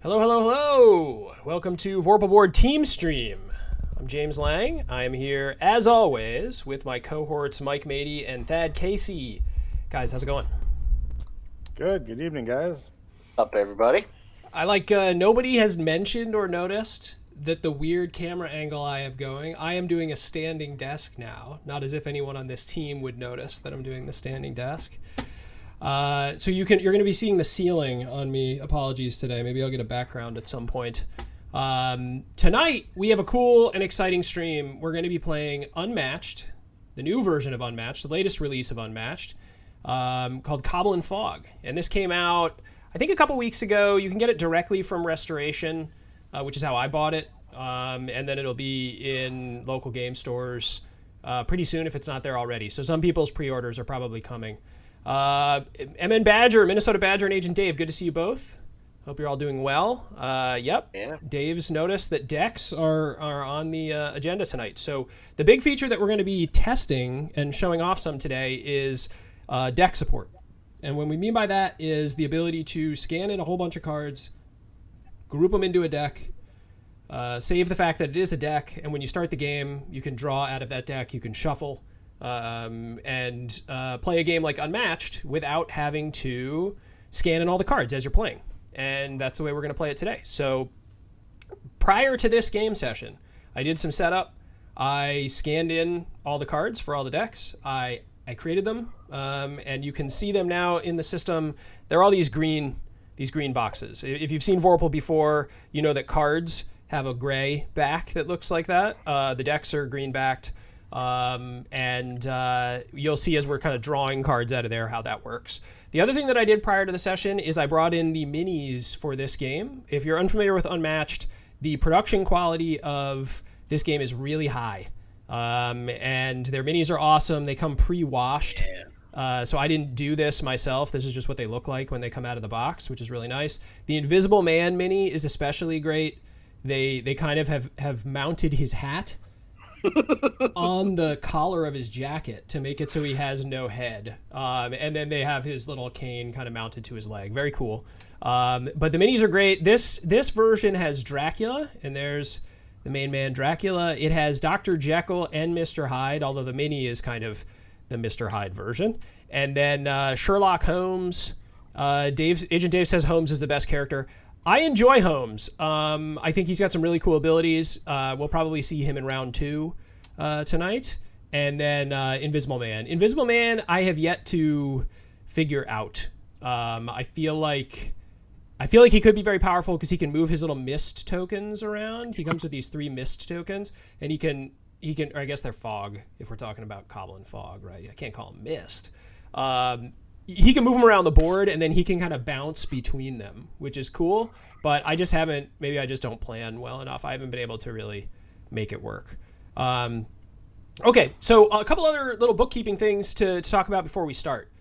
Hello, hello, hello! Welcome to Vorpal Board Team Stream. I'm James Lang. I am here, as always, with my cohorts Mike Mady and Thad Casey. Guys, how's it going? Good evening, guys. Up, everybody. I nobody has mentioned or noticed that the weird camera angle I have going. I am doing a standing desk now, not as if anyone on this team would notice that I'm doing the standing desk. So you're going to be seeing the ceiling on me. Apologies today. Maybe I'll get a background at some point. Tonight we have a cool and exciting stream. We're going to be playing Unmatched, the new version of Unmatched, the latest release of Unmatched, called Cobble and Fog. And this came out, I think, a couple weeks ago. You can get it directly from Restoration, which is how I bought it. And then it'll be in local game stores pretty soon if it's not there already. So some people's pre-orders are probably coming. MN Badger, Minnesota Badger, and Agent Dave, good to see you both. Hope you're all doing well. Yep. Yeah. Dave's noticed that decks are on the agenda tonight. So the big feature that we're going to be testing and showing off some today is deck support. And what we mean by that is the ability to scan in a whole bunch of cards, group them into a deck, save the fact that it is a deck, and when you start the game, you can draw out of that deck, you can shuffle, and play a game like Unmatched without having to scan in all the cards as you're playing. And that's the way we're going to play it today. So prior to this game session, I did some setup. I scanned in all the cards for all the decks. I created them, and you can see them now in the system. They're all these green boxes. If you've seen Vorpal before, you know that cards have a gray back that looks like that. The decks are green backed. And you'll see as we're kind of drawing cards out of there how that works. The other thing that I did prior to the session is I brought in the minis for this game. If you're unfamiliar with Unmatched, the production quality of this game is really high. And their minis are awesome. They come pre-washed. Yeah. So I didn't do this myself. This is just what they look like when they come out of the box, which is really nice. The Invisible Man mini is especially great. They kind of have mounted his hat on the collar of his jacket to make it so he has no head. And then they have his little cane kind of mounted to his leg. Very cool. But the minis are great. This version has Dracula, and there's the main man Dracula. It has Dr. Jekyll and Mr. Hyde, although the mini is kind of the Mr. Hyde version. And then Sherlock Holmes. Agent Dave says Holmes is the best character. I enjoy Holmes. I think he's got some really cool abilities. We'll probably see him in round 2 tonight. And then Invisible Man. Invisible Man, I have yet to figure out. I feel like he could be very powerful because he can move his little mist tokens around. He comes with these 3 mist tokens, and he can, or I guess they're fog if we're talking about Cobble and Fog, right? I can't call them mist. He can move them around the board, and then he can kind of bounce between them, which is cool. But I just haven't, maybe I just don't plan well enough. I haven't been able to really make it work. Okay, so a couple other little bookkeeping things to talk about before we start.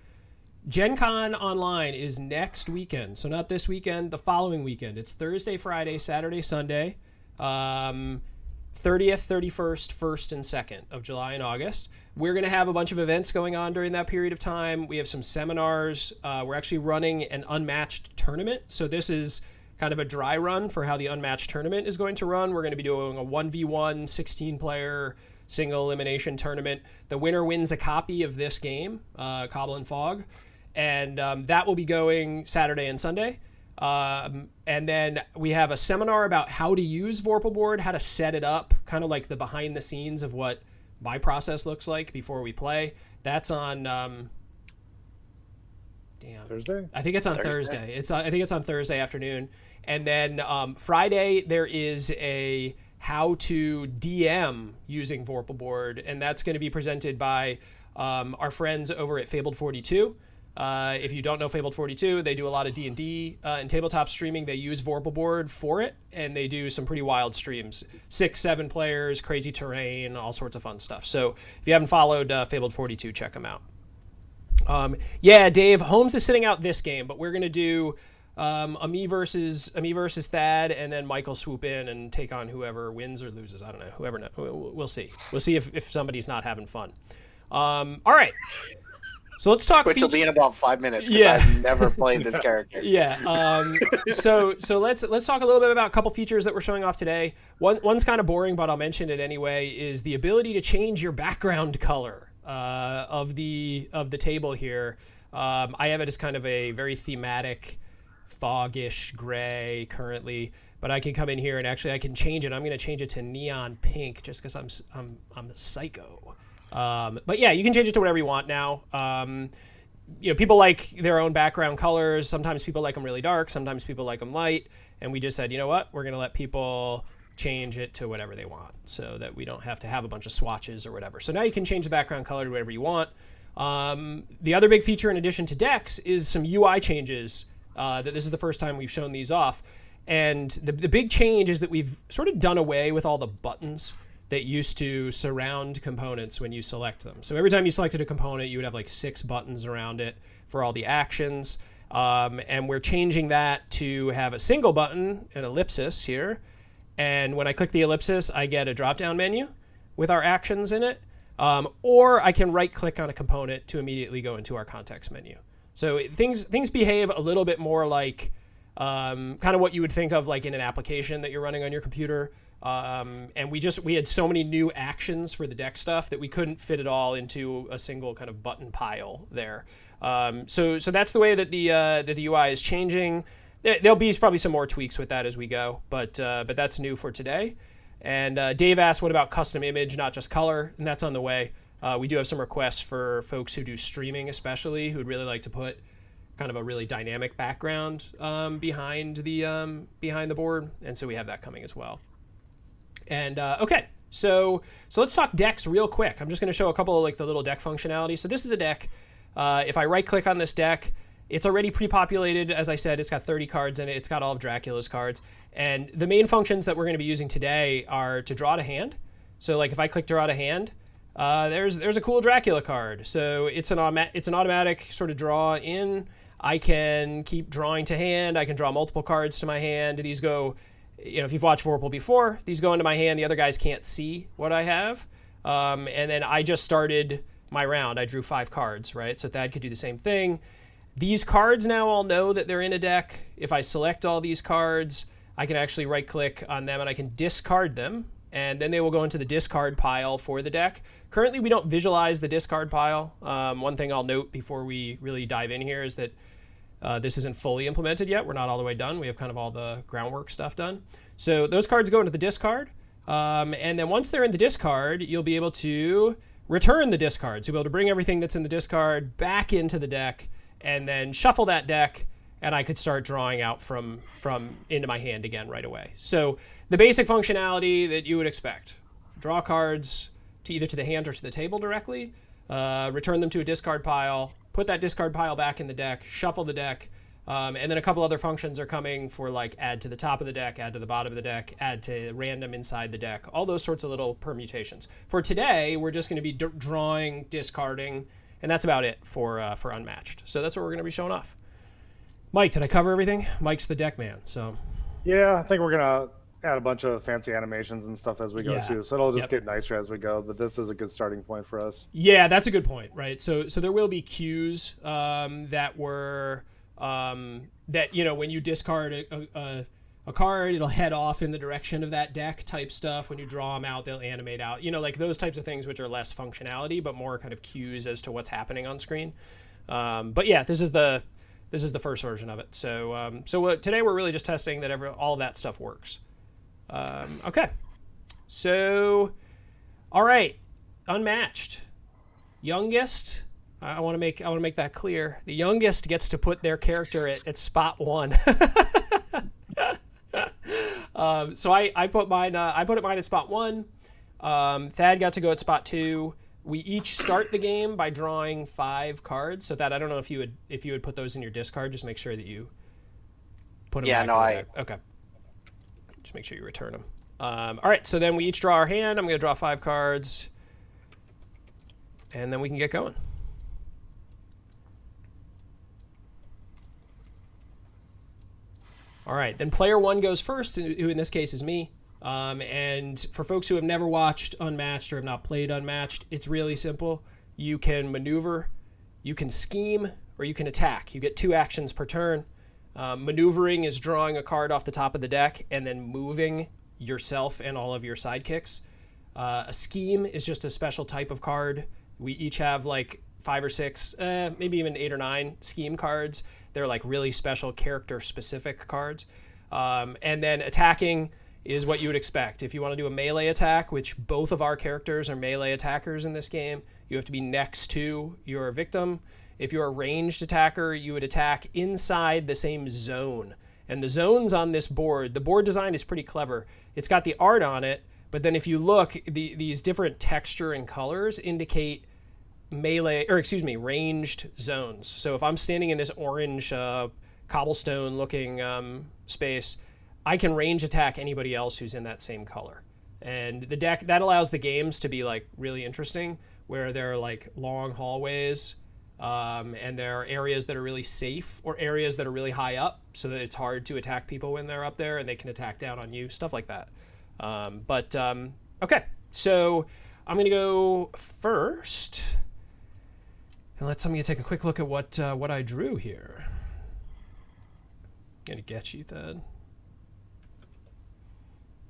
Gen Con Online is next weekend. So not this weekend, the following weekend. It's Thursday, Friday, Saturday, Sunday. 30th, 31st, 1st, and 2nd of July and August. We're going to have a bunch of events going on during that period of time. We have some seminars. We're actually running an Unmatched tournament. So this is kind of a dry run for how the Unmatched tournament is going to run. We're going to be doing a 1v1 16-player single elimination tournament. The winner wins a copy of this game, Cobble and Fog. And that will be going Saturday and Sunday. And then we have a seminar about how to use Vorpal board, how to set it up, kind of like the behind the scenes of what my process looks like before we play. That's on Thursday? I think it's on Thursday. I think it's on Thursday afternoon. And then Friday there is a how to DM using Vorpal board, and that's going to be presented by our friends over at Fabled 42. If you don't know Fabled 42, they do a lot of D&D and tabletop streaming. They use Vorpal board for it, and they do some pretty wild streams. 6, 7 players, crazy terrain, all sorts of fun stuff. So if you haven't followed Fabled 42, check them out. Yeah, Dave, Holmes is sitting out this game, but we're going to do a me versus Thad, and then Michael swoop in and take on whoever wins or loses. I don't know. Whoever. We'll see. We'll see if somebody's not having fun. All right. So let's talk. Which will be in about 5 minutes because Yeah. I've never played this character. Yeah. So let's talk a little bit about a couple features that we're showing off today. One's kind of boring, but I'll mention it anyway. Is the ability to change your background color of the table here. I have it as kind of a very thematic, foggish gray currently, but I can come in here and actually I can change it. I'm going to change it to neon pink just because I'm a psycho. But yeah, you can change it to whatever you want now. People like their own background colors. Sometimes people like them really dark. Sometimes people like them light. And we just said, you know what? We're going to let people change it to whatever they want so that we don't have to have a bunch of swatches or whatever. So now you can change the background color to whatever you want. The other big feature in addition to decks is some UI changes. That this is the first time we've shown these off. And the big change is that we've sort of done away with all the buttons that used to surround components when you select them. So every time you selected a component, you would have like 6 buttons around it for all the actions. And we're changing that to have a single button, an ellipsis here. And when I click the ellipsis, I get a drop-down menu with our actions in it. Or I can right-click on a component to immediately go into our context menu. So things behave a little bit more like kind of what you would think of like in an application that you're running on your computer. And we had so many new actions for the deck stuff that we couldn't fit it all into a single kind of button pile there. So that's the way that the UI is changing. There'll be probably some more tweaks with that as we go, but that's new for today. And Dave asked, what about custom image, not just color? And that's on the way. We do have some requests for folks who do streaming, especially, who'd really like to put kind of a really dynamic background behind the board, and so we have that coming as well. And okay, so let's talk decks real quick. I'm just going to show a couple of like the little deck functionality. So this is a deck. If I right-click on this deck, it's already pre-populated. As I said, it's got 30 cards in it. It's got all of Dracula's cards. And the main functions that we're going to be using today are to draw to hand. So like if I click draw to hand, there's a cool Dracula card. So it's an automatic sort of draw in. I can keep drawing to hand. I can draw multiple cards to my hand. These go, if you've watched Vorpal before, these go into my hand. The other guys can't see what I have. And then I just started my round. I drew 5 cards, right? So Thad could do the same thing. These cards now all know that they're in a deck. If I select all these cards, I can actually right-click on them and I can discard them. And then they will go into the discard pile for the deck. Currently, we don't visualize the discard pile. One thing I'll note before we really dive in here is that this isn't fully implemented yet. We're not all the way done. We have kind of all the groundwork stuff done. So those cards go into the discard. And then once they're in the discard, you'll be able to return the discard. So you'll be able to bring everything that's in the discard back into the deck and then shuffle that deck, and I could start drawing out from into my hand again right away. So the basic functionality that you would expect: draw cards to either to the hand or to the table directly, return them to a discard pile, put that discard pile back in the deck, shuffle the deck, and then a couple other functions are coming for like add to the top of the deck, add to the bottom of the deck, add to random inside the deck, all those sorts of little permutations. For today, we're just going to be drawing, discarding, and that's about it for Unmatched. So that's what we're going to be showing off. Mike, did I cover everything? Mike's the deck man, so. Yeah, I think we're going to add a bunch of fancy animations and stuff as we go too. So it'll just get nicer as we go, but this is a good starting point for us. Yeah, that's a good point, right? So there will be cues that were that when you discard a card, it'll head off in the direction of that deck type stuff. When you draw them out, they'll animate out. Like those types of things, which are less functionality but more kind of cues as to what's happening on screen. But yeah, this is the first version of it. So today we're really just testing that all of that stuff works. Okay, so all right, Unmatched, youngest. I want to make that clear. The youngest gets to put their character at spot 1. So I put mine. I put mine at spot 1. Thad got to go at spot 2. We each start the game by drawing 5 cards. So that I don't know if you would put those in your discard. Just make sure that you put them. Yeah, back okay. Just make sure you return them. All right. So then we each draw our hand. I'm going to draw 5 cards, and then we can get going. All right, then player 1 goes first, who in this case is me. And for folks who have never watched Unmatched or have not played Unmatched, it's really simple. You can maneuver You can scheme or you can attack. You get 2 actions per turn. Maneuvering is drawing a card off the top of the deck and then moving yourself and all of your sidekicks. A scheme is just a special type of card. We each have like 5 or 6, maybe even 8 or 9 scheme cards. They're like really special character specific cards. And then attacking is what you would expect. If you want to do a melee attack, which both of our characters are melee attackers in this game, you have to be next to your victim. If you're a ranged attacker, you would attack inside the same zone. And the zones on this board, the board design is pretty clever. It's got the art on it, but then if you look, these different texture and colors indicate ranged zones. So if I'm standing in this orange cobblestone looking space, I can range attack anybody else who's in that same color. And the deck, that allows the games to be like really interesting, where there are like long hallways, and there are areas that are really safe or areas that are really high up so that it's hard to attack people when they're up there and they can attack down on you, stuff like that. Okay, so I'm going to go first. And I'm going to take a quick look at what I drew here. I'm going to get you, Thad.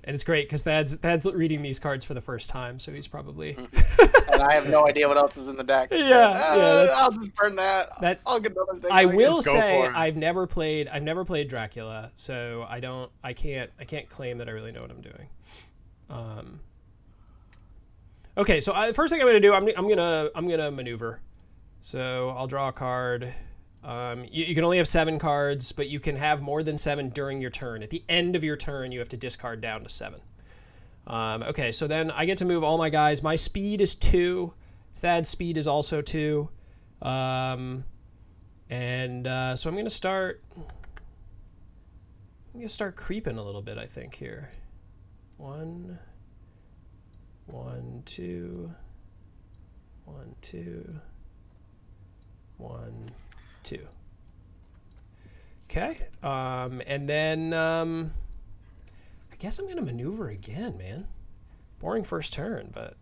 And it's great because Thad's reading these cards for the first time, so he's probably... And I have no idea what else is in the deck. I'll just burn that. I'll get another thing. I will say I've never played Dracula, so I can't claim that I really know what I'm doing. Okay, so the first thing I'm going to do, I'm gonna maneuver. So I'll draw a card. You can only have 7 cards, but you can have more than 7 during your turn. At the end of your turn, you have to discard down to 7. Okay, so then I get to move all my guys. My speed is 2. Thad's speed is also 2. So I'm gonna start creeping a little bit, I think, here. 1, 2, 1, 2, 1, 2. Okay, and then I guess I'm gonna maneuver again, man. Boring first turn, but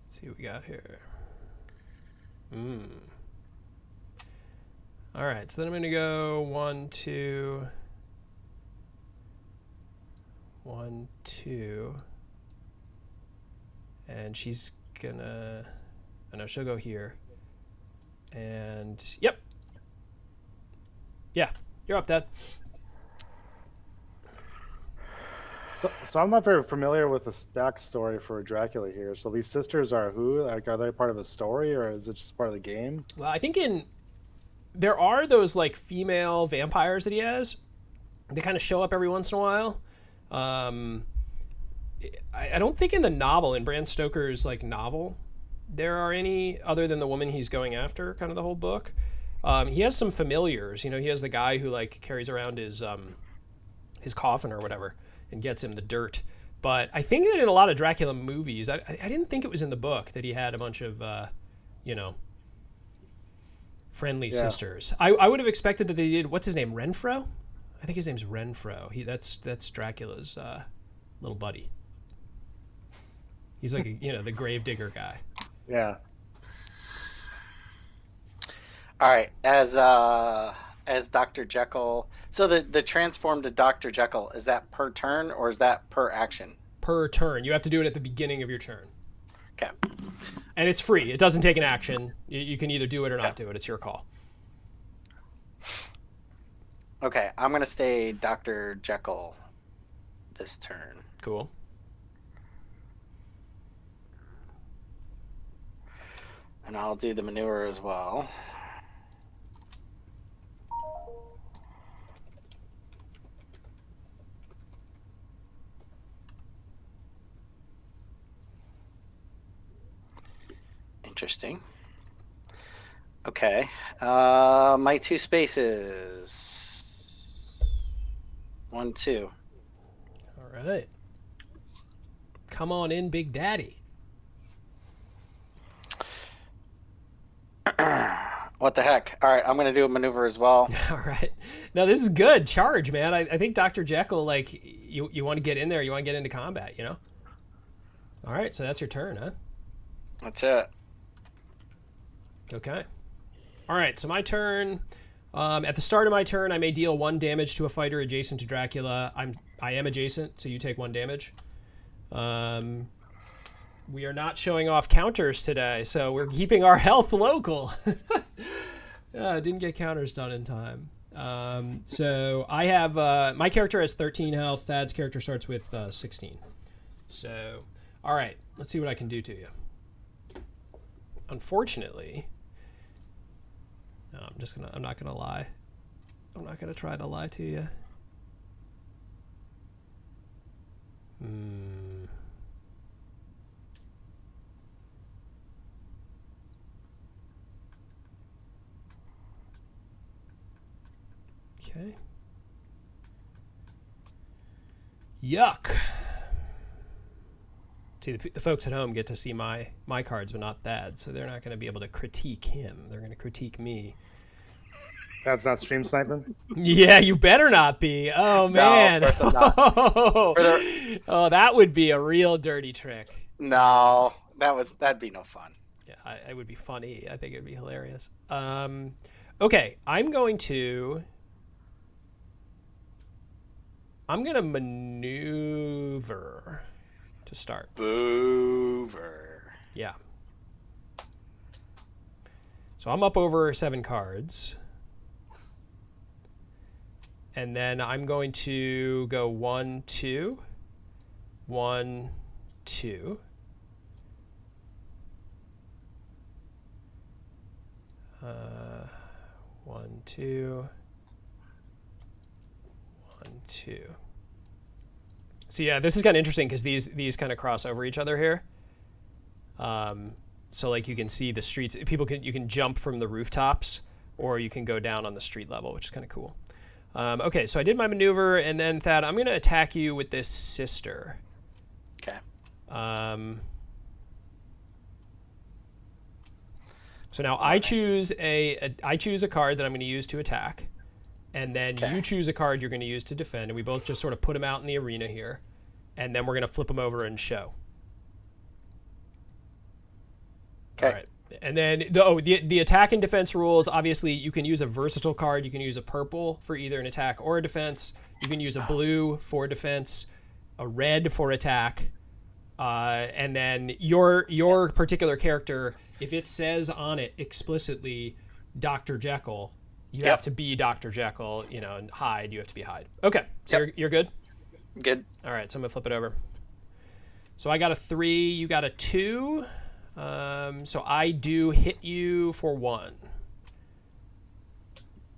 let's see what we got here. All right, so then I'm gonna go 1, 2, 1, 2, and she's gonna. I know she'll go here. And yep. Yeah, you're up, Dad. So I'm not very familiar with the backstory for Dracula here. So these sisters are who? Like, are they part of a story, or is it just part of the game? Well, I think there are those like female vampires that he has. They kind of show up every once in a while. I don't think in the novel, in Bram Stoker's like novel, there are any other than the woman he's going after, kind of the whole book. He has some familiars. You know, he has the guy who like carries around his coffin or whatever and gets him the dirt. But I think that in a lot of Dracula movies, I didn't think it was in the book that he had a bunch of, friendly sisters. I would have expected that they did, what's his name, Renfro? I think his name's Renfro. That's Dracula's little buddy. He's like, the gravedigger guy. Yeah. All right, as Dr. Jekyll. So the transform to Dr. Jekyll, is that per turn or is that per action? Per turn. You have to do it at the beginning of your turn. Okay. And it's free. It doesn't take an action. You can either do it or not do it. It's your call. Okay, I'm going to stay Dr. Jekyll this turn. Cool. And I'll do the manure as well. Interesting. Okay. My 2 spaces. 1, 2. All right. Come on in, Big Daddy. What the heck? All right, I'm going to do a maneuver as well. All right. No, this is good. Charge, man. I think Dr. Jekyll, like, you want to get in there. You want to get into combat, you know? All right, so that's your turn, huh? That's it. Okay. All right, so my turn. At the start of my turn, I may deal 1 damage to a fighter adjacent to Dracula. I am adjacent, so you take 1 damage. We are not showing off counters today, so we're keeping our health local. Didn't get counters done in time. So I have my character has 13 health. Thad's character starts with 16. So, all right, let's see what I can do to you. Unfortunately, no, I'm not gonna lie. I'm not gonna try to lie to you. Okay. Yuck. See, the folks at home get to see my cards, but not Thad, so they're not going to be able to critique him. They're going to critique me. That's not stream sniping? Yeah, you better not be. Oh, man. No, of course I'm not. Oh, that would be a real dirty trick. No, that'd be no fun. Yeah, it would be funny. I think it would be hilarious. Okay, I'm going to maneuver to start. Boover. Yeah. So I'm up over 7 cards. And then I'm going to go 1, 2, 1, 2. 1, 2. 1, 2. So yeah, this is kind of interesting because these kind of cross over each other here. So like you can see the streets. You can jump from the rooftops, or you can go down on the street level, which is kind of cool. Okay, so I did my maneuver, and then Thad, I'm going to attack you with this sister. Okay. So now I choose a card that I'm going to use to attack, and then you choose a card you're going to use to defend, and we both just sort of put them out in the arena here, and then we're going to flip them over and show. Okay. All right. And then the attack and defense rules, obviously you can use a versatile card. You can use a purple for either an attack or a defense. You can use a blue for defense, a red for attack. And then your particular character, if it says on it explicitly Dr. Jekyll, you have to be Dr. Jekyll, and Hyde, you have to be Hyde. Okay, so you're good? Good. All right, so I'm going to flip it over. So I got a 3, you got a 2. So I do hit you for 1.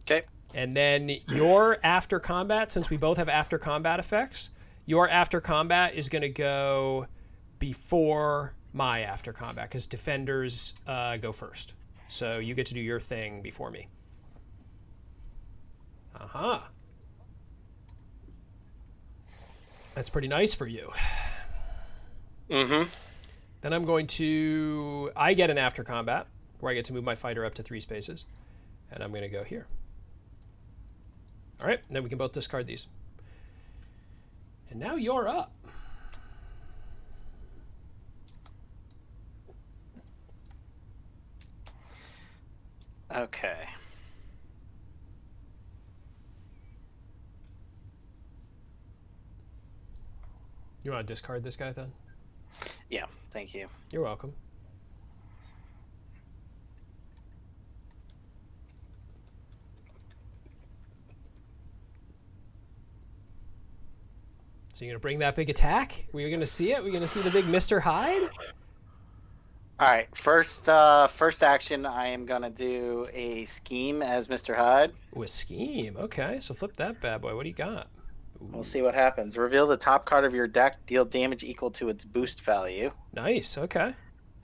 Okay. And then your after combat, since we both have after combat effects, your after combat is going to go before my after combat because defenders go first. So you get to do your thing before me. Aha. That's pretty nice for you. Mm-hmm. Then I get an after combat where I get to move my fighter up to 3 spaces. And I'm going to go here. All right, then we can both discard these. And now you're up. Okay. You want to discard this guy then? Yeah, thank you. You're welcome. So you're going to bring that big attack? We're going to see it? We're going to see the big Mr. Hyde? All right, first action, I am going to do a scheme as Mr. Hyde. Ooh, a scheme. Okay, so flip that bad boy. What do you got? Ooh. We'll see what happens. Reveal the top card of your deck, deal damage equal to its boost value. Nice, okay.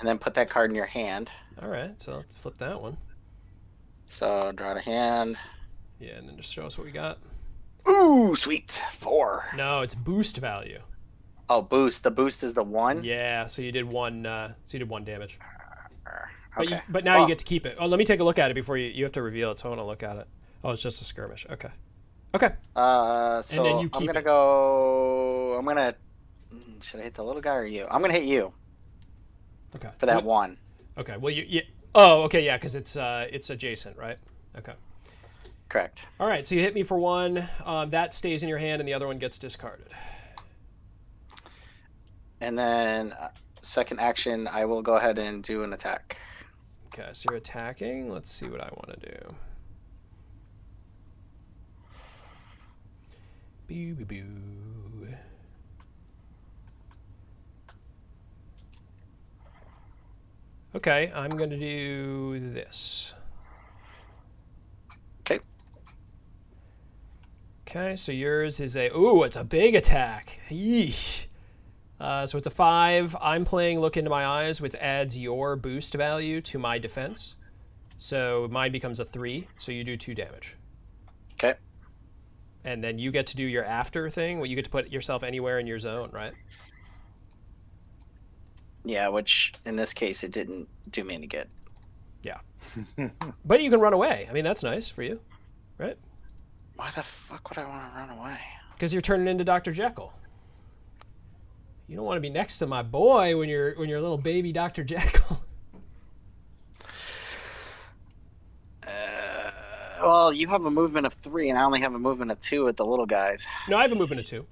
And then put that card in your hand. All right, so let's flip that one. So draw a hand. Yeah, and then just show us what we got. Ooh, sweet. 4. No, it's boost value. Oh, boost. The boost is the 1? Yeah, so you did 1 damage. Okay. But now you get to keep it. Oh, let me take a look at it before you have to reveal it, so I want to look at it. Oh, it's just a skirmish. Okay. Okay. So and then you keep I'm gonna it. go. Should I hit the little guy or you? I'm gonna hit you. Okay. for that one. Okay. Well, you. Oh, okay. Yeah, because it's adjacent, right? Okay. Correct. All right. So you hit me for one. That stays in your hand, and the other one gets discarded. And then second action, I will go ahead and do an attack. Okay. So you're attacking. Let's see what I want to do. Boo boo boo. Okay, I'm going to do this. Okay. Okay, so yours is it's a big attack. Yeesh. So it's a 5. I'm playing Look Into My Eyes, which adds your boost value to my defense. So mine becomes a 3, so you do 2 damage. Okay. And then you get to do your after thing, where you get to put yourself anywhere in your zone, right? Yeah, which in this case, it didn't do me any good. Yeah. But you can run away. I mean, that's nice for you, right? Why the fuck would I want to run away? Because you're turning into Dr. Jekyll. You don't want to be next to my boy when you're little baby Dr. Jekyll. Well, you have a movement of 3, and I only have a movement of 2 with the little guys. No, I have a movement of 2.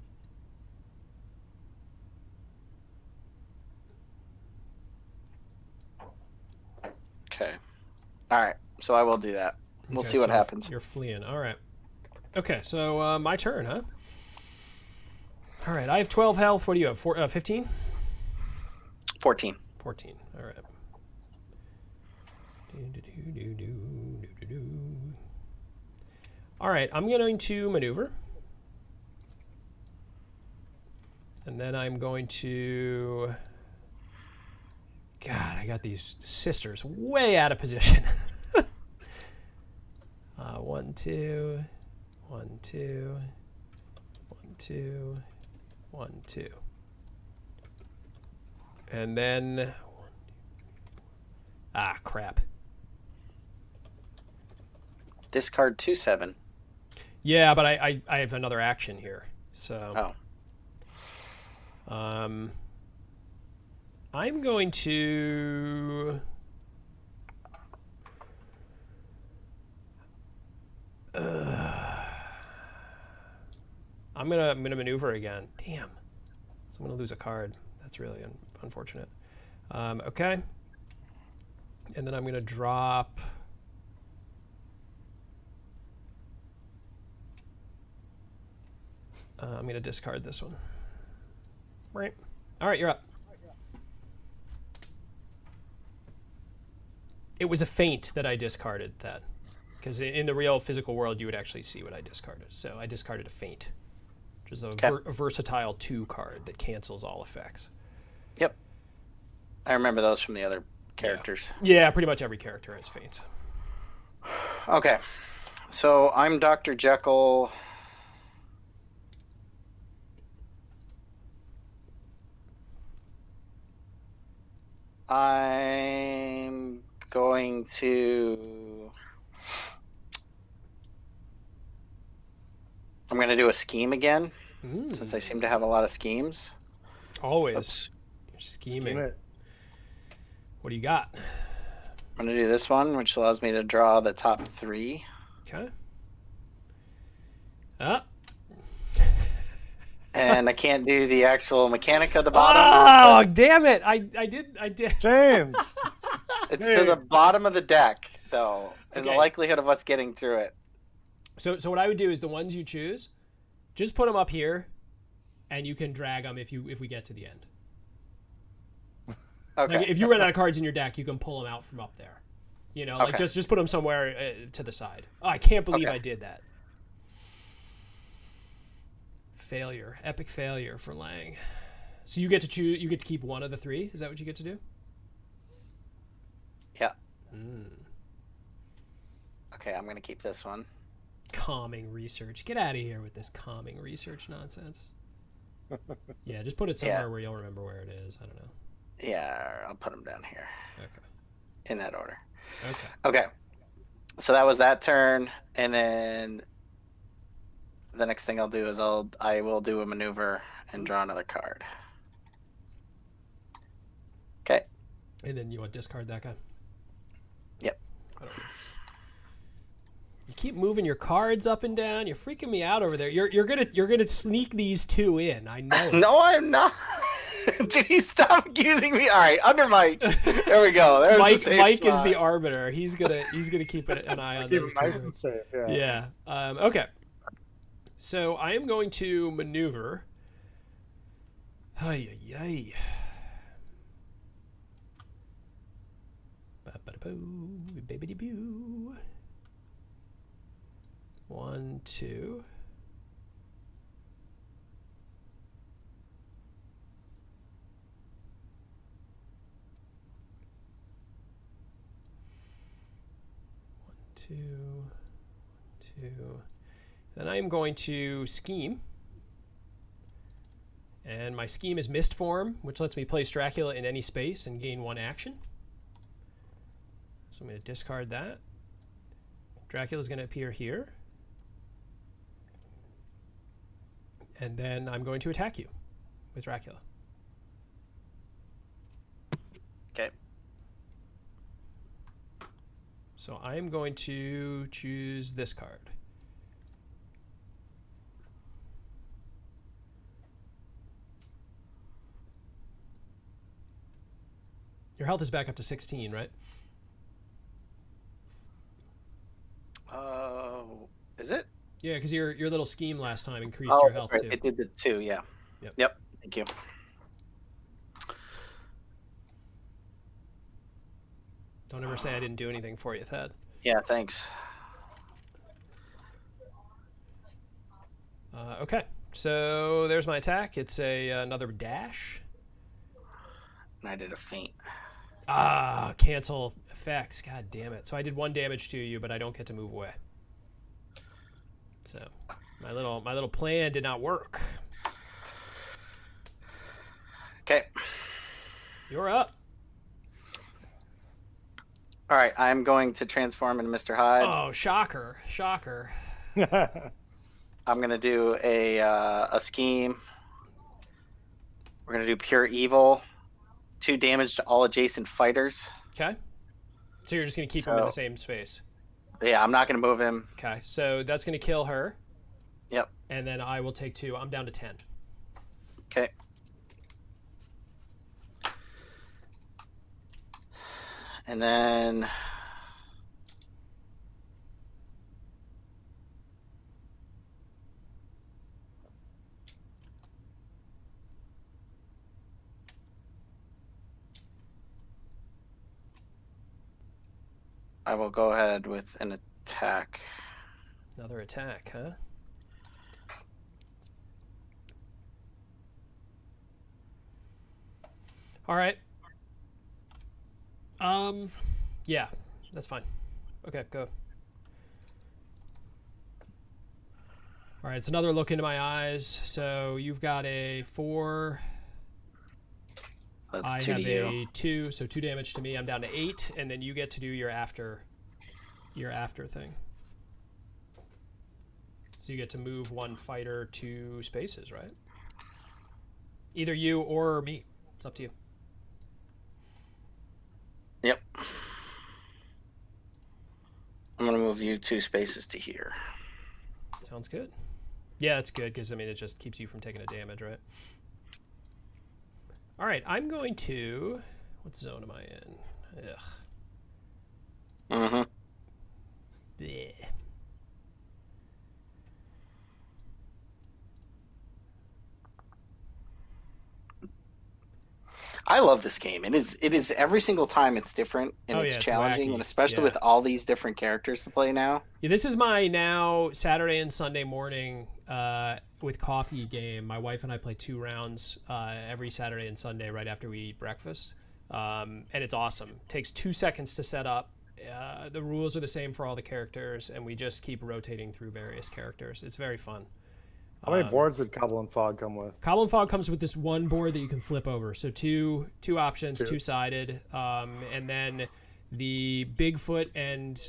Okay. All right. So I will do that. We'll see what happens. You're fleeing. All right. Okay, so my turn, huh? All right, I have 12 health. What do you have? 15? 14. 14. All right. All right, I'm going to maneuver. And then I'm going to... God, I got these sisters way out of position. 1, 2, 1, 2, 1, 2, 1, 2. And then... Ah, crap. Discard 2/7. Yeah, but I have another action here. So... Oh. I'm going to... I'm gonna maneuver again. Damn. So I'm gonna lose a card. That's really unfortunate. Okay. And then I'm gonna drop... I'm gonna discard this one. Right. All right, you're up. It was a feint that I discarded that. Because in the real physical world, you would actually see what I discarded. So I discarded a feint, which is a versatile 2 card that cancels all effects. Yep. I remember those from the other characters. Yeah, pretty much every character has feints. Okay. So I'm Dr. Jekyll. I'm going to... I'm going to do a scheme again, since I seem to have a lot of schemes. Always. Oops. You're scheming. Scheme it. What do you got? I'm going to do this one, which allows me to draw the top 3. Okay. And I can't do the actual mechanic of the bottom. Oh, damn it. I did. James! It's to the bottom of the deck, though, and the Okay. likelihood of us getting through it. So what I would do is the ones you choose, just put them up here, and you can drag them if we get to the end. Okay. Like if you run out of cards in your deck, you can pull them out from up there. You know, like Okay. just put them somewhere to the side. Oh, I can't believe Okay. I did that. Failure, epic failure for Lang. So you get to choose. You get to keep one of the 3. Is that what you get to do? Yeah. Okay, I'm going to keep this one. Calming research. Get out of here with this calming research nonsense. Yeah, just put it somewhere where you'll remember where it is. I don't know. Yeah, I'll put them down here. Okay. In that order. Okay. Okay. So that was that turn, and then the next thing I'll do is I will do a maneuver and draw another card. Okay. And then you want to discard that guy. Yep. You keep moving your cards up and down. You're freaking me out over there. You're gonna sneak these two in. I know. No, I'm not. Did he stop accusing me? All right, under Mike. There we go. There's Mike. the safe Mike spot. is the arbiter. He's gonna keep an eye on Keep those it nice two. and safe. Yeah. Yeah. Okay. So I am going to maneuver. Ay ay ay. Ba-ba-da-boo, baby-de-boo. 1, 2. Two. Then I am going to scheme. And my scheme is Mist Form, which lets me place Dracula in any space and gain 1 action. So I'm going to discard that. Dracula's going to appear here. And then I'm going to attack you with Dracula. Okay. So I am going to choose this card. Your health is back up to 16, right? Is it? Yeah, because your little scheme last time increased Oh, your health right. too. It did the 2, yeah. Yep. Thank you. Don't ever say I didn't do anything for you, Thad. Yeah, thanks. Okay, so there's my attack. It's another dash. And I did a feint. Cancel effects. God damn it. So I did 1 damage to you, but I don't get to move away. So my little plan did not work. Okay. You're up. All right, I'm going to transform into Mr. Hyde. Oh, shocker. I'm going to do a scheme. We're going to do pure evil. 2 damage to all adjacent fighters. Okay. So you're just going to keep him in the same space. Yeah, I'm not going to move him. Okay, so that's going to kill her. Yep. And then I will take 2. I'm down to 10. Okay. And then I will go ahead with an attack. Another attack, huh? All right. Yeah, that's fine. Okay, go. All right, it's another look into my eyes. So you've got a 4. That's I 2 have to you. a 2, so 2 damage to me. I'm down to 8, and then you get to do your after thing. So you get to move 1 fighter 2 spaces, right? Either you or me. It's up to you. Yep. I'm going to move you 2 spaces to here. Sounds good. Yeah, that's good because, I mean, it just keeps you from taking a damage, right? All right, I'm going to... What zone am I in? Ugh. Mm-hmm. Bleh. I love this game. It is every single time it's different and Oh, it's yeah, it's challenging, wacky. and especially Yeah. with all these different characters to play now. Yeah, this is my now Saturday and Sunday morning with coffee game. My wife and I play 2 rounds every Saturday and Sunday right after we eat breakfast. And it's awesome. Takes 2 seconds to set up. The rules are the same for all the characters, and we just keep rotating through various characters. It's very fun. How many boards did Cobble and Fog come with? Cobble and Fog comes with this 1 board that you can flip over. So two options, 2-sided. And then the Bigfoot and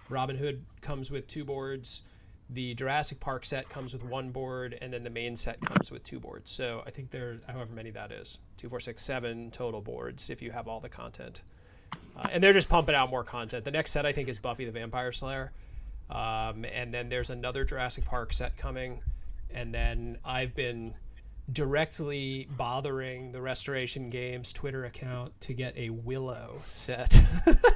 Robin Hood comes with 2 boards. The Jurassic Park set comes with 1 board, and then the main set comes with 2 boards. So I think there, however many that is, 2, 4, 6, 7 total boards if you have all the content. And they're just pumping out more content. The next set, I think, is Buffy the Vampire Slayer. And then there's another Jurassic Park set coming. And then I've been directly bothering the Restoration Games Twitter account to get a Willow set.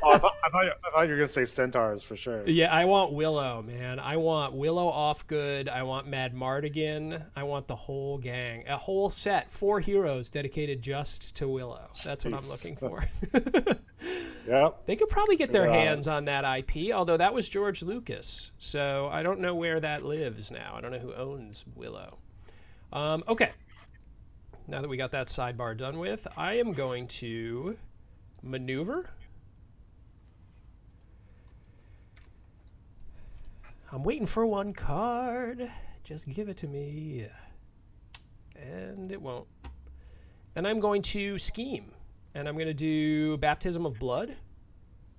Oh, I thought you were gonna say centaurs for sure. Yeah, I want Willow, man. I want Willow Offgood. I want Mad Mardigan. I want the whole gang. A whole set, 4 heroes dedicated just to Willow. That's what I'm looking for. Yep. They could probably get their hands on that IP, although that was George Lucas. So I don't know where that lives now. I don't know who owns Willow. Okay. Now that we got that sidebar done with, I am going to maneuver. I'm waiting for 1 card. Just give it to me. And it won't. Then I'm going to scheme. And I'm going to do Baptism of Blood.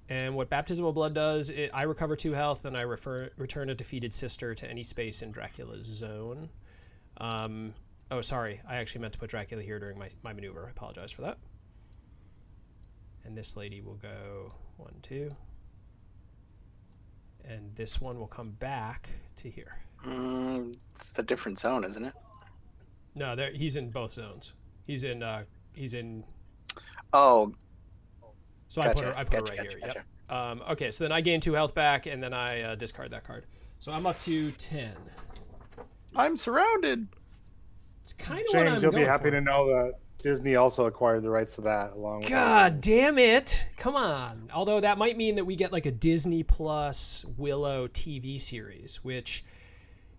And what Baptism of Blood does, I recover 2 health, and I return a defeated sister to any space in Dracula's zone. Oh, sorry. I actually meant to put Dracula here during my maneuver. I apologize for that. And this lady will go 1, 2. And this one will come back to here. It's the different zone, isn't it? No, he's in both zones. He's in. Oh. So Gotcha, I put her right here. Gotcha. Yep. Okay, so then I gain 2 health back, and then I discard that card. So I'm up to 10. I'm surrounded. It's kind of what I'm James, you'll be going happy for. to know that Disney also acquired the rights to that along with. God damn it! Come on. Although that might mean that we get like a Disney Plus Willow TV series, which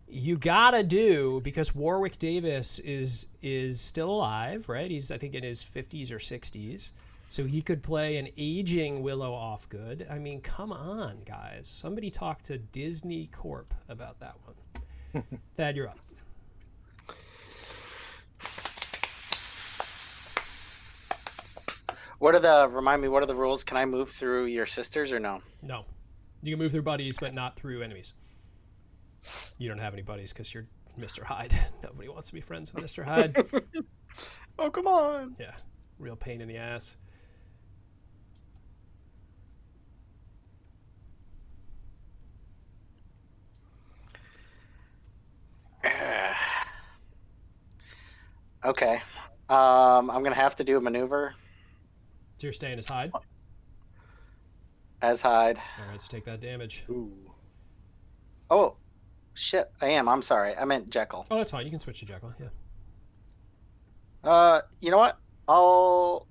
you gotta do because Warwick Davis is still alive, right? He's I think in his 50s or 60s, so he could play an aging Willow Offgood. I mean, come on, guys! Somebody talk to Disney Corp about that one. Thad, you're up. Remind me, what are the rules? Can I move through your sisters or no? No. You can move through buddies, but not through enemies. You don't have any buddies because you're Mr. Hyde. Nobody wants to be friends with Mr. Hyde. Oh, come on. Yeah. Real pain in the ass. Okay. I'm going to have to do a maneuver So you're staying as Hyde? as Hyde. All right, so take that damage. Ooh. Oh, shit. I am. I'm sorry. I meant Jekyll. Oh, that's fine. You can switch to Jekyll. Yeah. You know what? I'll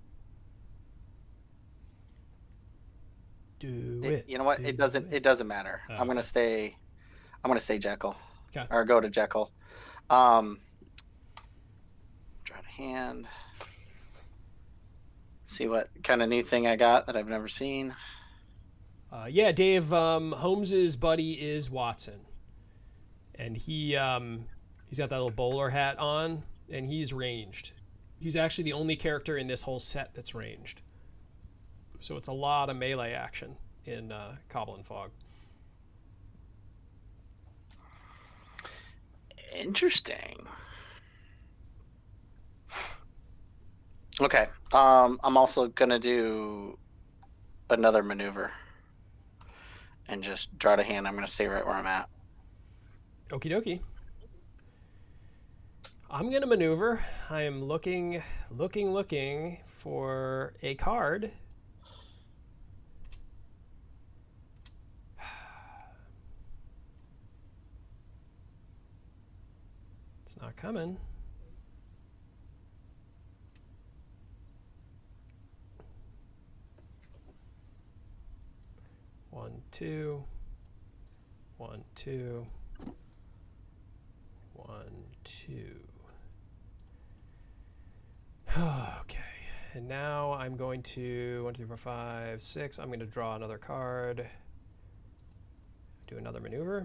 Do it. You know what? Do It doesn't matter. Oh, I'm going to stay Jekyll. Okay. Or go to Jekyll. Draw a hand. See what kind of new thing I got that I've never seen. Yeah, Dave, Holmes's buddy is Watson. And he's got that little bowler hat on, and he's ranged. He's actually the only character in this whole set that's ranged. So it's a lot of melee action in Cobble and Fog. Interesting. Okay. I'm also gonna do another maneuver and just draw to hand. I'm gonna stay right where I'm at. Okie dokie. I'm gonna maneuver. I am looking for a card. It's not coming. One, two. 1, 2. 1, 2. Okay, and now I'm going to 1, 2, 3, 4, 5, 6. I'm going to draw another card. Do another maneuver.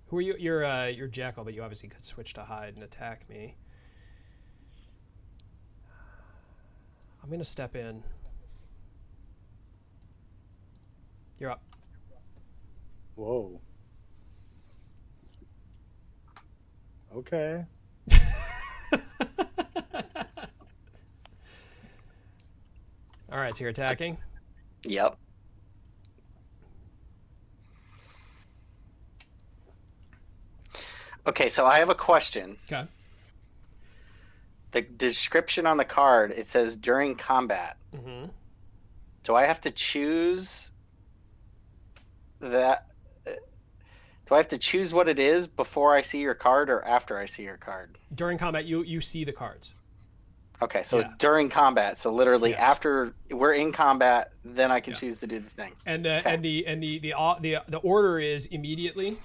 Who are you? You're Jackal, but you obviously could switch to Hyde and attack me. I'm going to step in. You're up. Whoa. Okay. All right, so you're attacking. Yep. Okay, so I have a question. Okay. The description on the card, it says during combat. Mm-hmm. Do I have to choose that? Do I have to choose what it is before I see your card or after I see your card? During combat, you see the cards. Okay, so Yeah. it's during combat. So literally Yes. after we're in combat, then I can Yeah. choose to do the thing. And Okay. the order is immediately,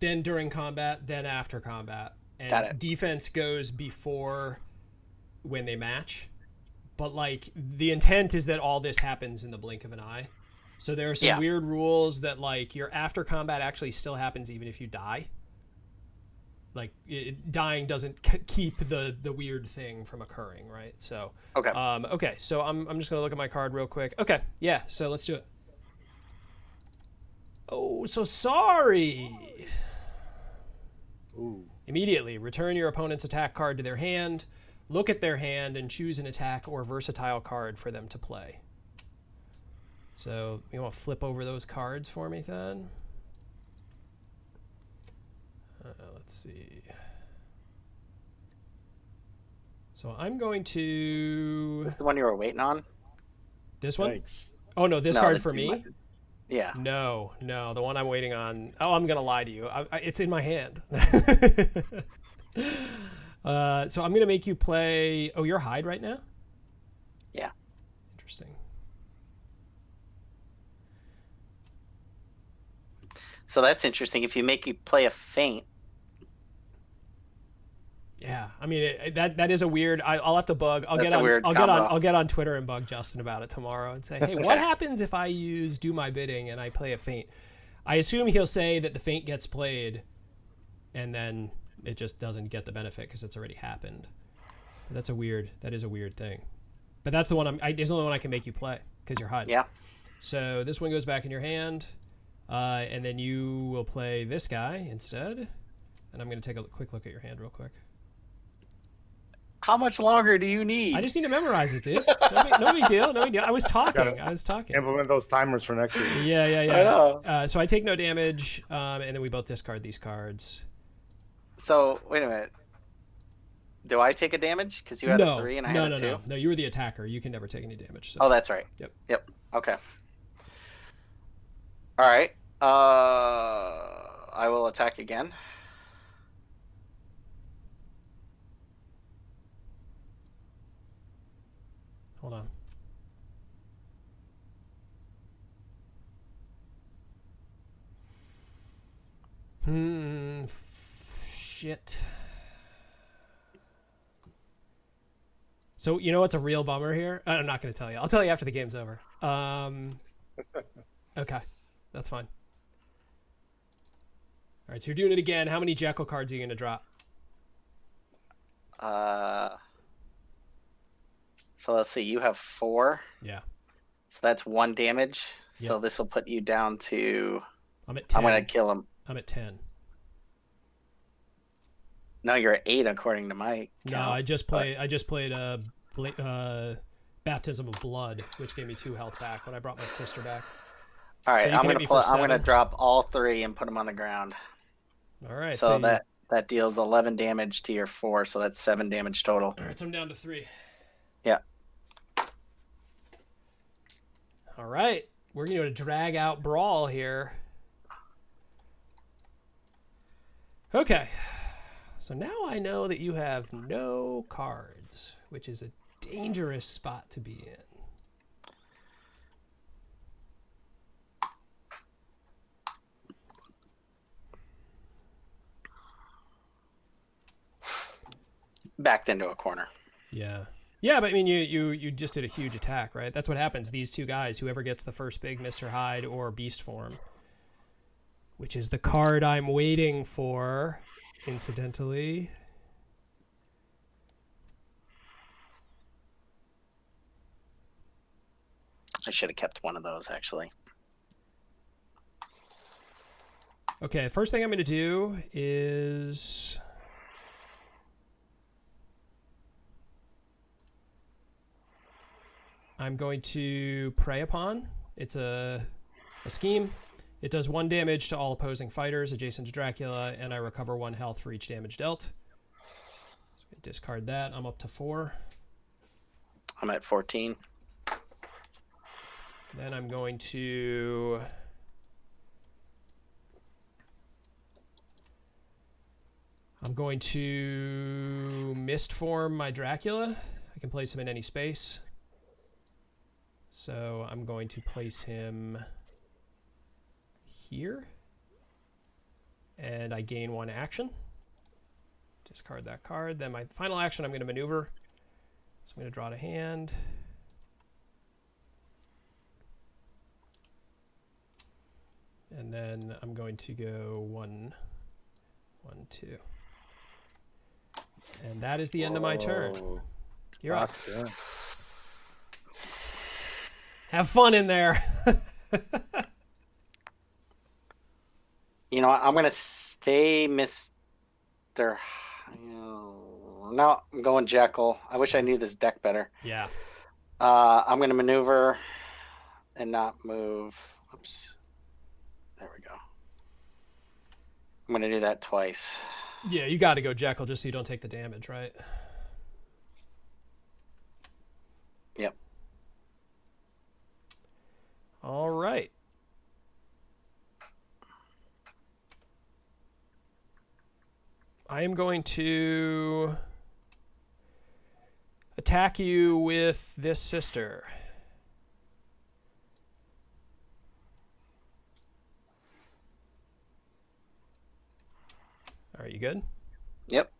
then during combat, then after combat. And Got it. defense goes before when they match. But like the intent is that all this happens in the blink of an eye. So there are some Yeah. weird rules that like your after combat actually still happens even if you die. Like dying doesn't keep the weird thing from occurring, right? So Okay. okay, so I'm just gonna look at my card real quick. Okay, yeah, so let's do it. Oh, so sorry. Ooh. Immediately return your opponent's attack card to their hand. Look at their hand and choose an attack or versatile card for them to play. So you want to flip over those cards for me then? Let's see. So I'm going to... This is the one you were waiting on? This one? Thanks. Oh, no, this No, card that for you me? might- Yeah. No, the one I'm waiting on. Oh, I'm going to lie to you. It's in my hand. So I'm going to make you play... Oh, you're Hyde right now? Yeah. Interesting. So that's interesting. If you make you play a feint, Yeah, I mean that is a weird. I'll have to bug. I'll That's a weird I'll combo. get on Twitter and bug Justin about it tomorrow and say, hey, what happens if I use do my bidding and I play a feint? I assume he'll say that the feint gets played, and then it just doesn't get the benefit because it's already happened. That is a weird thing. But that's the one there's the only one I can make you play because you're Hyde. yeah. So this one goes back in your hand, and then you will play this guy instead. And I'm going to take a quick look at your hand real quick. How much longer do you need? I just need to memorize it, dude. No big deal. No big deal. I was talking. Implement those timers for next week. Yeah. I know. So I take no damage, and then we both discard these cards. So wait a minute. Do I take a damage because you had a 3 and I had a 2? No. You were the attacker. You can never take any damage. So. Oh, that's right. Yep. Okay. All right. I will attack again. Hold on. Shit. So you know what's a real bummer here? I'm not going to tell you. I'll tell you after the game's over. Okay, that's fine. All right, so you're doing it again. How many Jekyll cards are you going to drop? So let's see. You have 4. Yeah. So that's 1 damage. So Yep. this will put you down to. I'm at 10. I'm gonna kill him. I'm at 10. No, you're at 8 according to my count. No, I just played Baptism of Blood, which gave me 2 health back when I brought my sister back. All right, So you can hit me for I'm gonna 7. drop all 3 and put them on the ground. All right. So that deals 11 damage to your 4, so that's 7 damage total. All right, so I'm down to 3. Yeah. All right, we're going to drag out Brawl here. Okay, so now I know that you have no cards, which is a dangerous spot to be in. Backed into a corner. Yeah. Yeah, but I mean, you just did a huge attack, right? That's what happens. These 2 guys, whoever gets the first big Mr. Hyde or Beast form, which is the card I'm waiting for, incidentally. I should have kept one of those, actually. Okay, first thing I'm going to do is... I'm going to Prey Upon. It's a scheme. It does 1 damage to all opposing fighters adjacent to Dracula, and I recover 1 health for each damage dealt. So I discard that. I'm up to 4. I'm at 14. Then I'm going to... Mist Form my Dracula. I can place him in any space. So I'm going to place him here. And I gain 1 action. Discard that card. Then my final action, I'm going to maneuver. So I'm going to draw a hand. And then I'm going to go 1, 1, 2. And that is the end of my turn. You're up. Have fun in there. You know what? I'm going to stay Mr. No, I'm going Jekyll. I wish I knew this deck better. Yeah. I'm going to maneuver and not move. Oops. There we go. I'm going to do that twice. Yeah, you got to go Jekyll just so you don't take the damage, right? Yep. All right. I am going to attack you with this sister. All right, you good? Yep.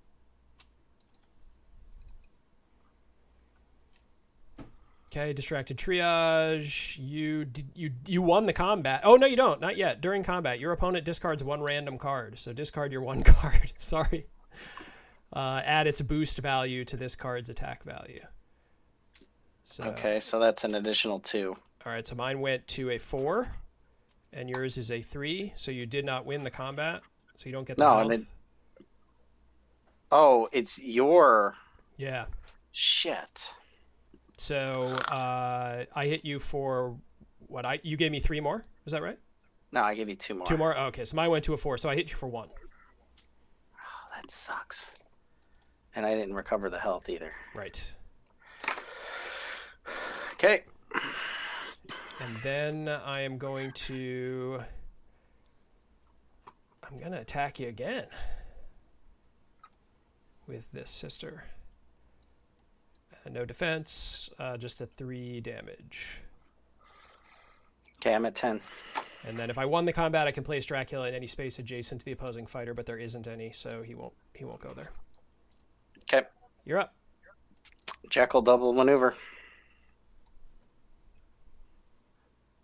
Okay, distracted triage. You won the combat. Oh no, you don't. Not yet. During combat, your opponent discards 1 random card. So discard your 1 card. Sorry. Add its boost value to this card's attack value. So, Okay, so that's an additional 2. All right, so mine went to a 4, and yours is a 3. So you did not win the combat. So you don't get the health. Oh, it's your... Yeah. Shit. So I hit you for what? You gave me 3 more? Is that right? No, I gave you 2 more. 2 more? Oh, okay, so mine went to a 4, so I hit you for 1. Oh, that sucks. And I didn't recover the health either. Right. Okay. And then I am going to... I'm going to attack you again with this sister. No defense, just a 3 damage. Okay, I'm at 10. And then if I won the combat, I can place Dracula in any space adjacent to the opposing fighter, but there isn't any, so he won't go there. Okay. You're up. Jekyll double maneuver.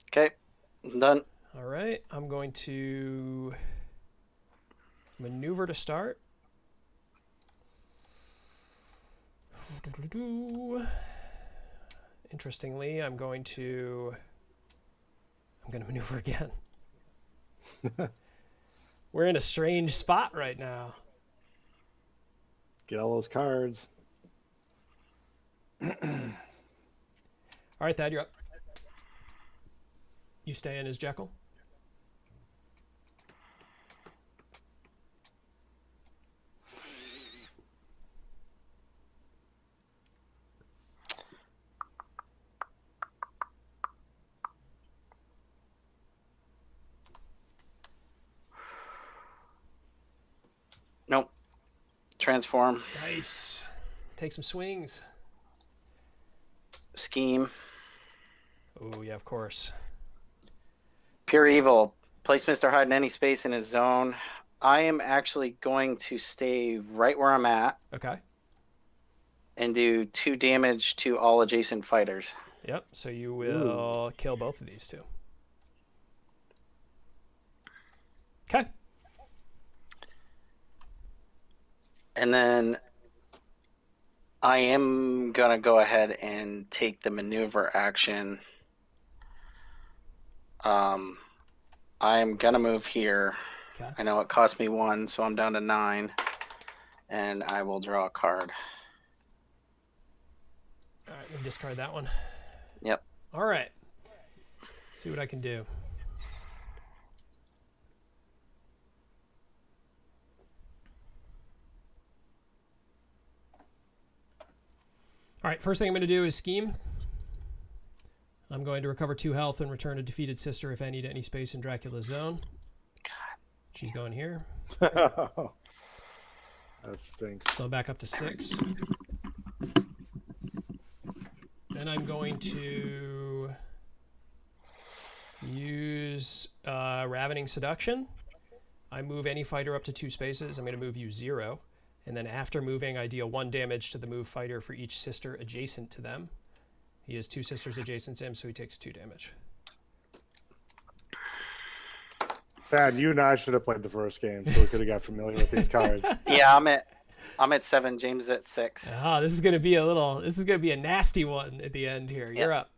Okay, I'm done. All right, I'm going to maneuver to start. Interestingly, I'm going to maneuver again. We're in a strange spot right now. Get all those cards. All right, Thad, you're up. You stay in as Jekyll. Nope. Transform. Nice. Take some swings. Scheme. Oh, yeah, of course. Pure evil. Place Mr. Hyde in any space in his zone. I am actually going to stay right where I'm at. Okay. And do 2 damage to all adjacent fighters. Yep, so you will kill both of these 2. Okay. And then I am going to go ahead and take the maneuver action I'm gonna move here. Okay. I know it cost me 1, so I'm down to 9, and I will draw a card. All right, then discard that one. Yep. All right. Let's see what I can do. All right, first thing I'm going to do is scheme. I'm going to recover 2 health and return a defeated sister, if any, to any space in Dracula's zone. God. She's going here. That stinks. So I'm back up to 6. Then I'm going to use Ravening Seduction. I move any fighter up to 2 spaces. I'm going to move you 0. And then after moving, I deal 1 damage to the move fighter for each sister adjacent to them. He has 2 sisters adjacent to him, so he takes 2 damage. Thad, you and I should have played the first game, so we could have got familiar with these cards. Yeah, I'm at 7. James is at 6. Ah, this is going to be a nasty one at the end here. You're up.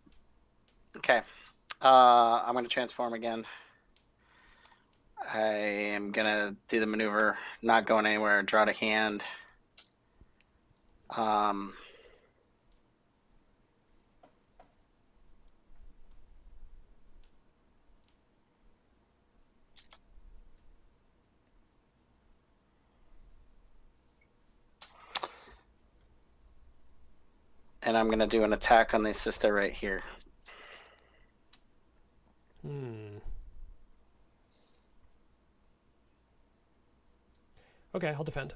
Okay. I'm going to transform again. I am going to do the maneuver, not going anywhere, draw to hand. And I'm going to do an attack on the sister right here. Okay, I'll defend.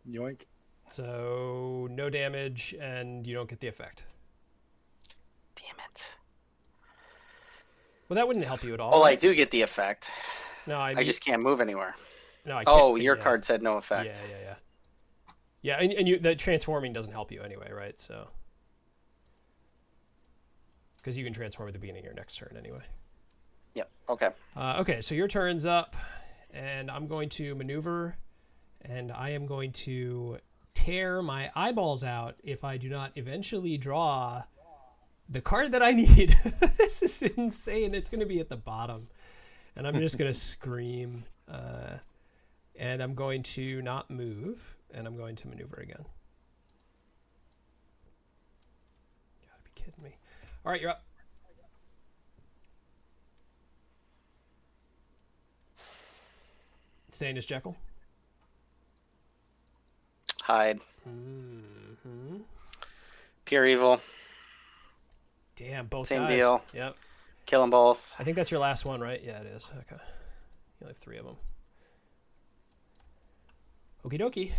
Yoink. So no damage, and you don't get the effect. Damn it. Well, that wouldn't help you at all. Oh, right? I do get the effect. No, I just can't move anywhere. No, I can't. Oh, your card said no effect. Yeah. Yeah, and you, the transforming doesn't help you anyway, right? So, because you can transform at the beginning of your next turn anyway. Yep. Okay. Okay, so your turn's up, and I'm going to maneuver, and I am going to tear my eyeballs out if I do not eventually draw the card that I need. This is insane. It's going to be at the bottom, and I'm just going to scream, and I'm going to not move, and I'm going to maneuver again. Gotta be kidding me. All right, you're up. Staying as Jekyll. Hide. Mm-hmm. Pure evil. Damn, both Same guys. deal. Yep. Kill them both. I think that's your last one, right? Yeah, it is. Okay. You have 3 of them. Okie dokie.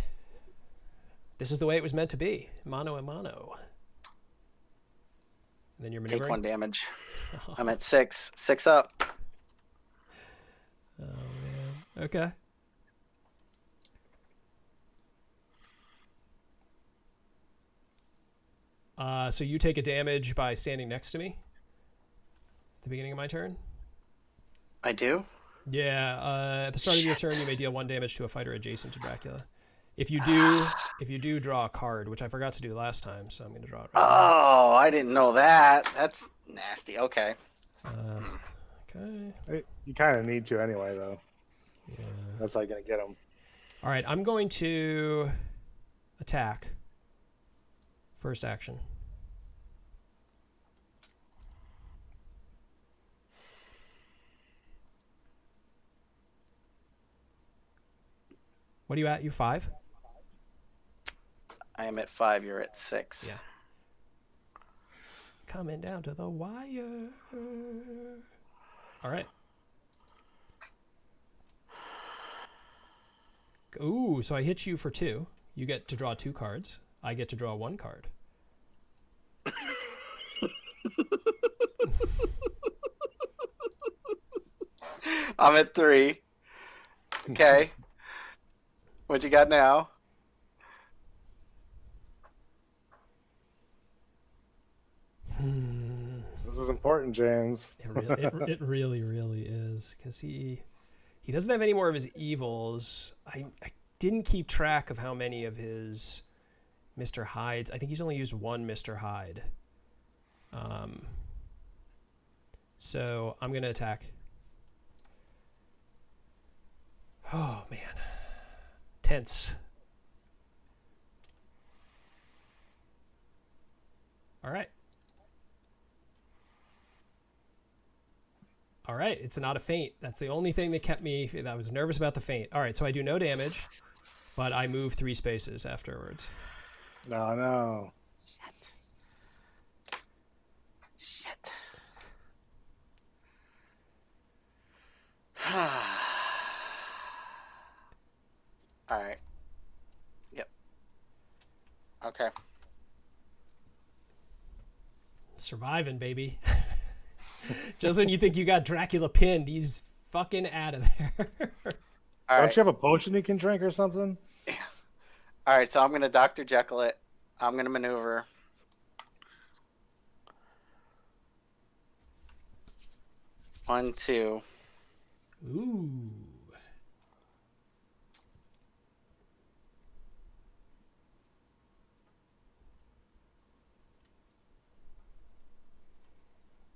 This is the way it was meant to be. Mano a mano. And then you're maneuvering. Take 1 damage. I'm at 6. 6 up. Oh, man. Okay. So you take a damage by standing next to me at the beginning of my turn? I do? Yeah, at the start of your turn, you may deal 1 damage to a fighter adjacent to Dracula. If you do draw a card, which I forgot to do last time, so I'm going to draw it right now. I didn't know that. That's nasty. Okay. Okay. You kind of need to anyway, though. Yeah. That's how you're going to get them. All right, I'm going to attack. First action. What are you at? You 5? I am at 5. You're at 6. Yeah. Coming down to the wire. All right. Ooh, so I hit you for 2. You get to draw 2 cards. I get to draw 1 card. I'm at 3. Okay. What you got now? This is important, James. It really, really is, because he doesn't have any more of his evils. I didn't keep track of how many of his Mr. Hyde's. I think he's only used one Mr. Hyde. So I'm going to attack. Oh, man. Tense. All right. All right, it's not a feint. That's the only thing that kept me. I was nervous about the feint. All right, so I do no damage, but I move 3 spaces afterwards. No. Shit. All right. Yep. Okay. Surviving, baby. Just when you think you got Dracula pinned, he's fucking out of there. All Don't right. you have a potion you can drink or something? All right, so I'm going to Dr. Jekyll it. I'm going to maneuver. One, two. Ooh.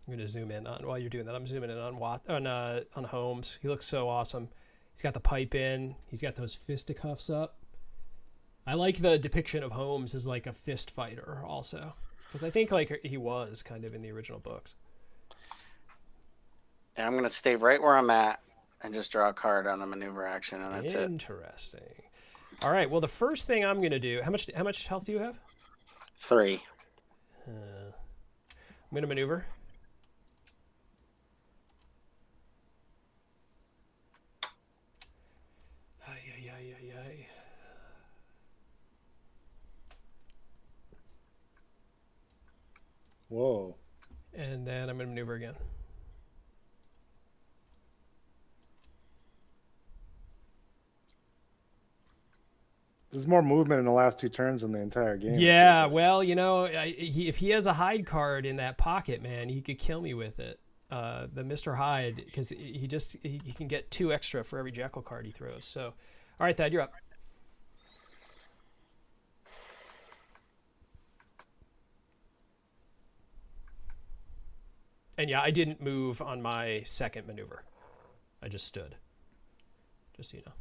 I'm gonna zoom in on while you're doing that. I'm zooming in on Holmes. He looks so awesome. He's got the pipe in. He's got those fisticuffs up. I like the depiction of Holmes as like a fist fighter also, because I think like he was kind of in the original books. And I'm going to stay right where I'm at and just draw a card on a maneuver action, and that's it. Interesting. All right. Well, the first thing I'm gonna do. How much health do you have? 3. I'm gonna maneuver. Ay. Whoa. And then I'm gonna maneuver again. There's more movement in the last 2 turns than the entire game. Yeah, well, you know, if he has a Hyde card in that pocket, man, he could kill me with it. The Mr. Hyde, because he can get 2 extra for every Jekyll card he throws. So, all right, Thad, you're up. And yeah, I didn't move on my second maneuver. I just stood. Just so you know.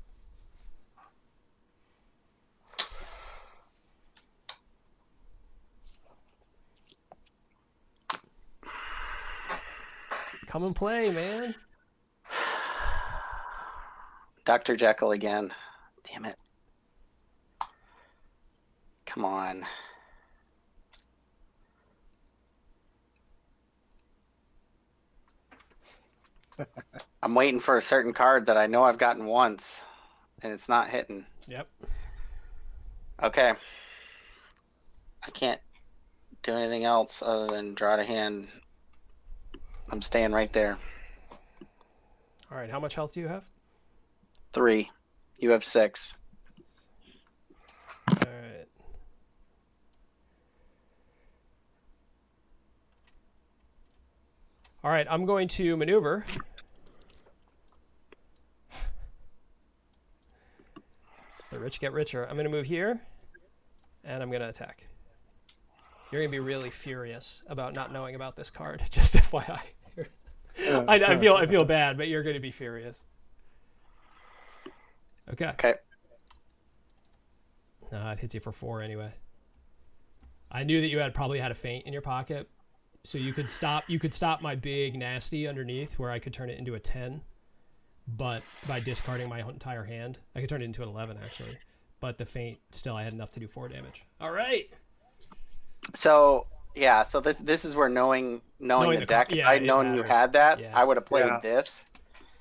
Come and play, man. Dr. Jekyll again. Damn it. Come on. I'm waiting for a certain card that I know I've gotten once, and it's not hitting. Yep. Okay. I can't do anything else other than draw to hand. I'm staying right there. All right, how much health do you have? 3. You have 6. All right. All right, I'm going to maneuver. The rich get richer. I'm going to move here, and I'm going to attack. You're going to be really furious about not knowing about this card, just FYI. I feel bad, but you're going to be furious. Okay. Okay. No, it hits you for 4 anyway. I knew that you probably had a feint in your pocket, so you could stop my big nasty underneath where I could turn it into a 10, but by discarding my entire hand, I could turn it into an 11 actually. But the feint still, I had enough to do 4 damage. All right. So yeah, so this is where knowing the deck. If I'd known you had that, I would have played this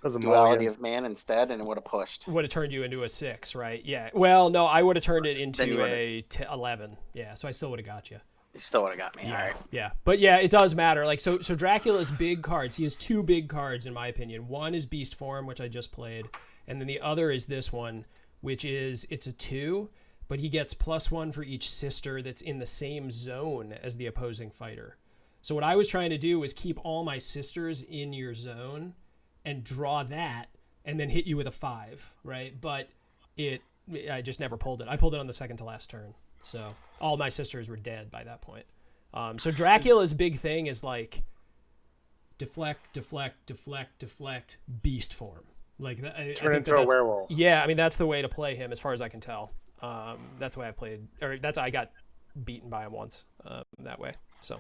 Duality of Man instead, and it would have pushed. Would have turned you into a 6, right? Yeah. Well, no, I would have turned it into a 11. Yeah, so I still would have got you. You still would have got me. Yeah. All right. Yeah, but yeah, it does matter. Like so Dracula's big cards. He has 2 big cards in my opinion. One is Beast Form, which I just played, and then the other is this one, which is it's a 2, but he gets +1 for each sister that's in the same zone as the opposing fighter. So what I was trying to do was keep all my sisters in your zone and draw that, and then hit you with a 5, right? But I just never pulled it. I pulled it on the second to last turn. So all my sisters were dead by that point. So Dracula's big thing is like deflect, beast form. Like turn into a werewolf. Yeah, I mean that's the way to play him, as far as I can tell. That's the way I played, or that's I got beaten by him once that way. So